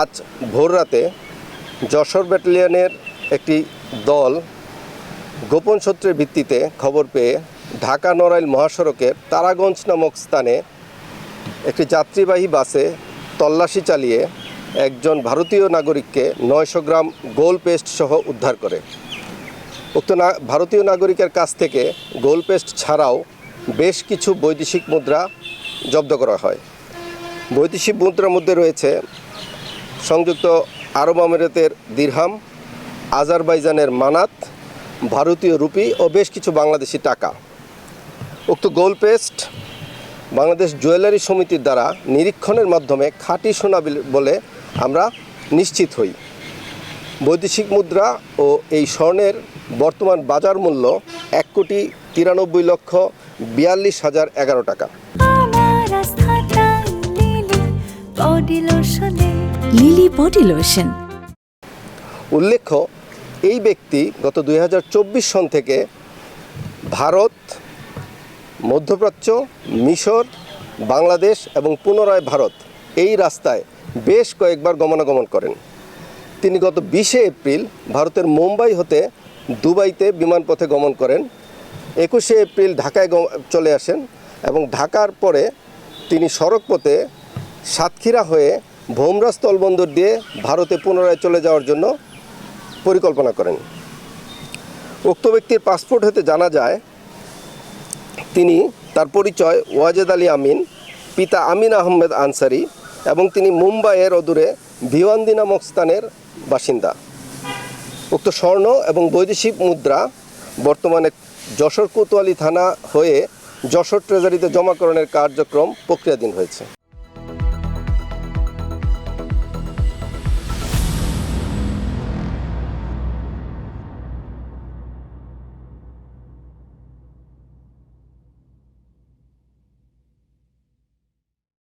আজ ভোররাতে যশোর ব্যাটালিয়নের একটি দল গোপন সূত্রের ভিত্তিতে খবর পেয়ে ঢাকা নড়াইল মহাসড়কের তারাগঞ্জ নামক স্থানে একটি যাত্রীবাহী বাসে তল্লাশি চালিয়ে একজন ভারতীয় নাগরিককে 900 গ্রাম গোল পেস্ট সহ উদ্ধার করে। উক্ত ভারতীয় নাগরিকের কাছ থেকে গোল পেস্ট ছাড়াও বেশ কিছু বৈদেশিক মুদ্রা জব্দ করা হয়। বৈদেশিক মুদ্রার মধ্যে রয়েছে সংযুক্ত আরব আমিরাতের দিরহাম, আজারবাইজানের মানাত, ভারতীয় রুপি ও বেশ কিছু বাংলাদেশি টাকা। উক্ত গোল পেস্ট বাংলাদেশ জুয়েলারি সমিতির দ্বারা নিরীক্ষণের মাধ্যমে খাঁটি সোনা বলে আমরা নিশ্চিত হই। বৈদেশিক মুদ্রা ও এই স্বর্ণের বর্তমান বাজার মূল্য 1,93,42,11 টাকা। Lily body lotion. উল্লেখ্য, এই ব্যক্তি গত 2024 সন থেকে ভারত, মধ্যপ্রাচ্য, মিশর, বাংলাদেশ এবং পুনরায় ভারত এই রাস্তায় বেশ কয়েকবার গমনাগমন করেন। তিনি গত 20 এপ্রিল ভারতের মুম্বাই হতে দুবাইতে বিমানপথে গমন করেন। 21 এপ্রিল ঢাকায় চলে আসেন এবং ঢাকার পরে তিনি সড়কপথে সাতক্ষীরা হয়ে ভোমরা স্থলবন্দর দিয়ে ভারতে পুনরায় চলে যাওয়ার জন্য পরিকল্পনা করেন। উক্ত ব্যক্তির পাসপোর্ট হতে জানা যায় তার পরিচয় ওয়াজেদ আলী আমিন, পিতা আমিন আহমেদ আনসারি এবং তিনি মুম্বাইয়ের অদূরে ভিওয়ান্দি নামক স্থানের বাসিন্দা। উক্ত স্বর্ণ এবং বৈদেশিক মুদ্রা বর্তমানে যশোর কোতোয়ালি থানা হয়ে যশোর ট্রেজারিতে জমাকরণের কার্যক্রম প্রক্রিয়াধীন হয়েছে।